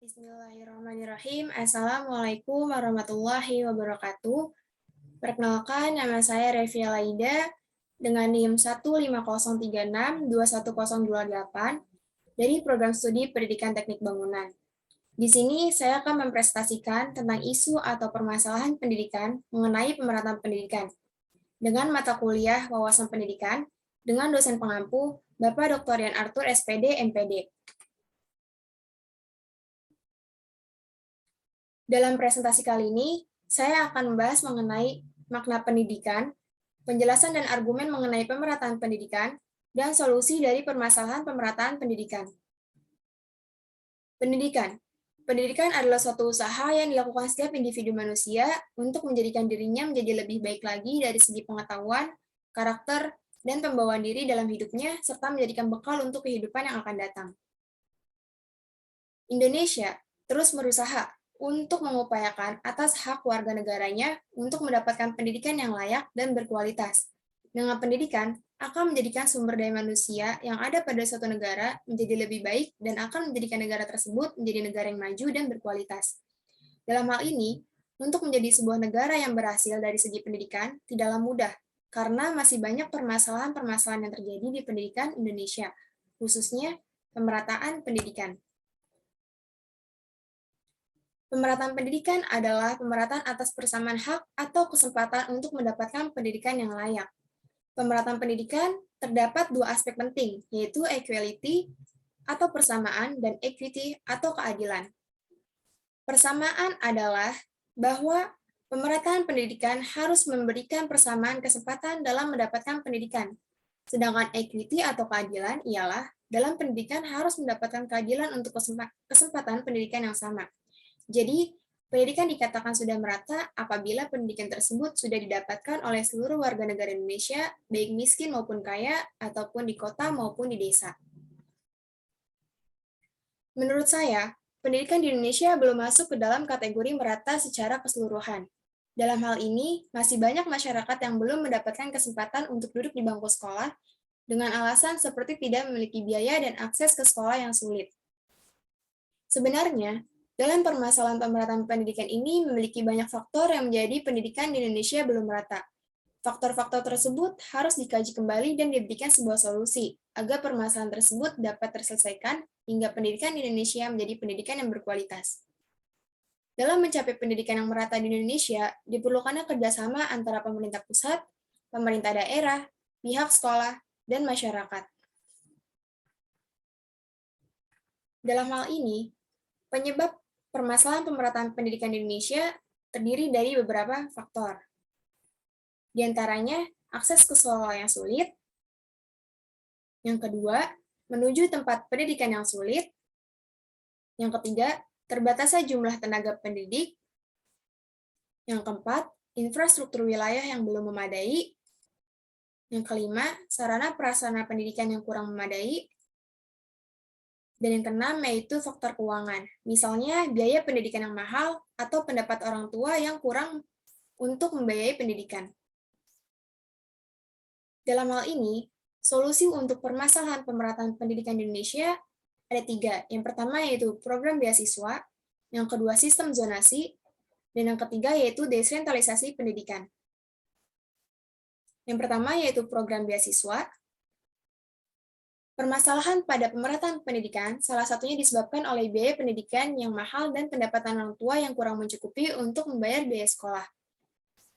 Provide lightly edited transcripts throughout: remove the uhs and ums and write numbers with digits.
Bismillahirrahmanirrahim. Assalamualaikum warahmatullahi wabarakatuh. Perkenalkan, nama saya Revia Laida dengan NIM 15036-21028 dari Program Studi Pendidikan Teknik Bangunan. Di sini saya akan mempresentasikan tentang isu atau permasalahan pendidikan mengenai pemerataan pendidikan dengan mata kuliah wawasan pendidikan dengan dosen pengampu Bapak Dr. Yan Arthur SPD MPD. Dalam presentasi kali ini, saya akan membahas mengenai makna pendidikan, penjelasan dan argumen mengenai pemerataan pendidikan, dan solusi dari permasalahan pemerataan pendidikan. Pendidikan. Pendidikan adalah suatu usaha yang dilakukan setiap individu manusia untuk menjadikan dirinya menjadi lebih baik lagi dari segi pengetahuan, karakter, dan pembawaan diri dalam hidupnya, serta menjadikan bekal untuk kehidupan yang akan datang. Indonesia terus berusaha untuk mengupayakan atas hak warga negaranya untuk mendapatkan pendidikan yang layak dan berkualitas. Dengan pendidikan, akan menjadikan sumber daya manusia yang ada pada suatu negara menjadi lebih baik dan akan menjadikan negara tersebut menjadi negara yang maju dan berkualitas. Dalam hal ini, untuk menjadi sebuah negara yang berhasil dari segi pendidikan tidaklah mudah, karena masih banyak permasalahan-permasalahan yang terjadi di pendidikan Indonesia, khususnya pemerataan pendidikan. Pemerataan pendidikan adalah pemerataan atas persamaan hak atau kesempatan untuk mendapatkan pendidikan yang layak. Pemerataan pendidikan terdapat dua aspek penting, yaitu equality atau persamaan dan equity atau keadilan. Persamaan adalah bahwa pemerataan pendidikan harus memberikan persamaan kesempatan dalam mendapatkan pendidikan. Sedangkan equity atau keadilan ialah dalam pendidikan harus mendapatkan keadilan untuk kesempatan pendidikan yang sama. Jadi, pendidikan dikatakan sudah merata apabila pendidikan tersebut sudah didapatkan oleh seluruh warga negara Indonesia, baik miskin maupun kaya, ataupun di kota maupun di desa. Menurut saya, pendidikan di Indonesia belum masuk ke dalam kategori merata secara keseluruhan. Dalam hal ini, masih banyak masyarakat yang belum mendapatkan kesempatan untuk duduk di bangku sekolah dengan alasan seperti tidak memiliki biaya dan akses ke sekolah yang sulit. Sebenarnya, dalam permasalahan pemerataan pendidikan ini memiliki banyak faktor yang menjadi pendidikan di Indonesia belum merata. Faktor-faktor tersebut harus dikaji kembali dan diberikan sebuah solusi, agar permasalahan tersebut dapat terselesaikan hingga pendidikan di Indonesia menjadi pendidikan yang berkualitas. Dalam mencapai pendidikan yang merata di Indonesia, diperlukannya kerjasama antara pemerintah pusat, pemerintah daerah, pihak sekolah, dan masyarakat. Dalam hal ini, penyebab permasalahan pemerataan pendidikan di Indonesia terdiri dari beberapa faktor. Di antaranya, akses ke sekolah yang sulit. Yang kedua, menuju tempat pendidikan yang sulit. Yang ketiga, terbatasnya jumlah tenaga pendidik. Yang keempat, infrastruktur wilayah yang belum memadai. Yang kelima, sarana prasarana pendidikan yang kurang memadai. Dan yang keenam yaitu faktor keuangan, misalnya biaya pendidikan yang mahal atau pendapat orang tua yang kurang untuk membiayai pendidikan. Dalam hal ini, solusi untuk permasalahan pemerataan pendidikan di Indonesia ada tiga. Yang pertama yaitu program beasiswa, yang kedua sistem zonasi, dan yang ketiga yaitu desentralisasi pendidikan. Yang pertama yaitu program beasiswa. Permasalahan pada pemerataan pendidikan salah satunya disebabkan oleh biaya pendidikan yang mahal dan pendapatan orang tua yang kurang mencukupi untuk membayar biaya sekolah.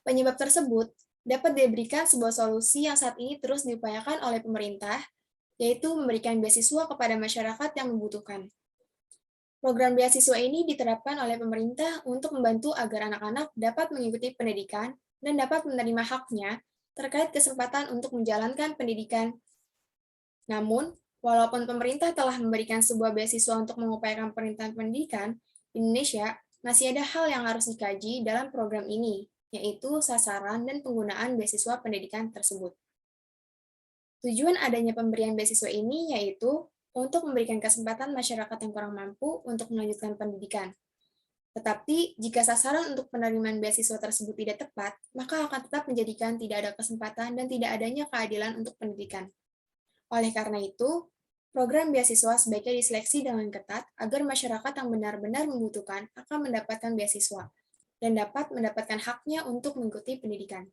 Penyebab tersebut dapat diberikan sebuah solusi yang saat ini terus diupayakan oleh pemerintah, yaitu memberikan beasiswa kepada masyarakat yang membutuhkan. Program beasiswa ini diterapkan oleh pemerintah untuk membantu agar anak-anak dapat mengikuti pendidikan dan dapat menerima haknya terkait kesempatan untuk menjalankan pendidikan. Namun, walaupun pemerintah telah memberikan sebuah beasiswa untuk mengupayakan pendidikan pendidikan, di Indonesia masih ada hal yang harus dikaji dalam program ini, yaitu sasaran dan penggunaan beasiswa pendidikan tersebut. Tujuan adanya pemberian beasiswa ini yaitu untuk memberikan kesempatan masyarakat yang kurang mampu untuk melanjutkan pendidikan. Tetapi, jika sasaran untuk penerimaan beasiswa tersebut tidak tepat, maka akan tetap menjadikan tidak ada kesempatan dan tidak adanya keadilan untuk pendidikan. Oleh karena itu, Program beasiswa sebaiknya diseleksi dengan ketat agar masyarakat yang benar-benar membutuhkan akan mendapatkan beasiswa dan dapat mendapatkan haknya untuk mengikuti pendidikan.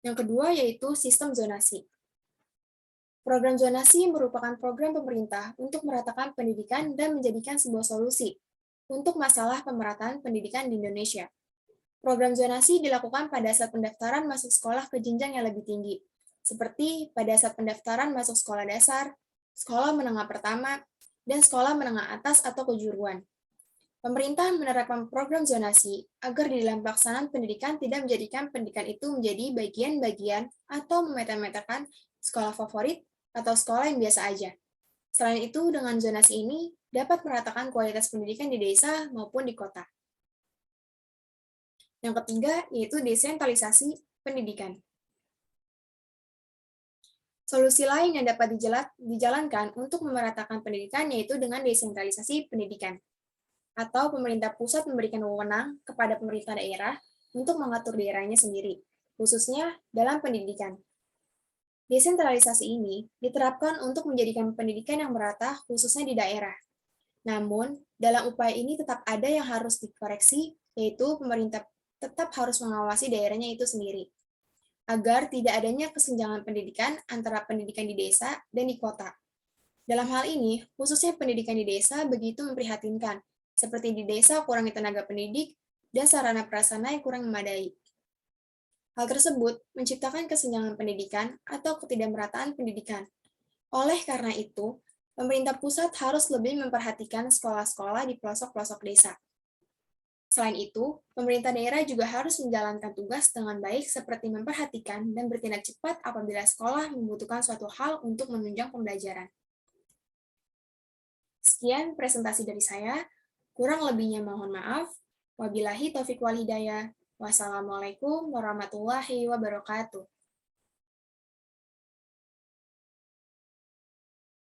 Yang kedua yaitu sistem zonasi. Program zonasi merupakan program pemerintah untuk meratakan pendidikan dan menjadikan sebuah solusi untuk masalah pemerataan pendidikan di Indonesia. Program zonasi dilakukan pada saat pendaftaran masuk sekolah ke jenjang yang lebih tinggi, seperti pada saat pendaftaran masuk sekolah dasar, sekolah menengah pertama, dan sekolah menengah atas atau kejuruan. Pemerintah menerapkan program zonasi agar di dalam pelaksanaan pendidikan tidak menjadikan pendidikan itu menjadi bagian-bagian atau memeta-metakan sekolah favorit atau sekolah yang biasa aja. Selain itu, dengan zonasi ini dapat meratakan kualitas pendidikan di desa maupun di kota. Yang ketiga, yaitu desentralisasi pendidikan. Solusi lain yang dapat dijalankan untuk memeratakan pendidikan yaitu dengan desentralisasi pendidikan, atau pemerintah pusat memberikan wewenang kepada pemerintah daerah untuk mengatur daerahnya sendiri, khususnya dalam pendidikan. Desentralisasi ini diterapkan untuk menjadikan pendidikan yang merata khususnya di daerah. Namun, dalam upaya ini tetap ada yang harus dikoreksi, yaitu pemerintah tetap harus mengawasi daerahnya itu sendiri, agar tidak adanya kesenjangan pendidikan antara pendidikan di desa dan di kota. Dalam hal ini, khususnya pendidikan di desa begitu memprihatinkan, seperti di desa kurangnya tenaga pendidik dan sarana prasarana yang kurang memadai. Hal tersebut menciptakan kesenjangan pendidikan atau ketidakmerataan pendidikan. Oleh karena itu, pemerintah pusat harus lebih memperhatikan sekolah-sekolah di pelosok-pelosok desa. Selain itu, pemerintah daerah juga harus menjalankan tugas dengan baik seperti memperhatikan dan bertindak cepat apabila sekolah membutuhkan suatu hal untuk menunjang pembelajaran. Sekian presentasi dari saya, kurang lebihnya mohon maaf. Wabillahi taufiq wal hidayah. Wassalamualaikum warahmatullahi wabarakatuh.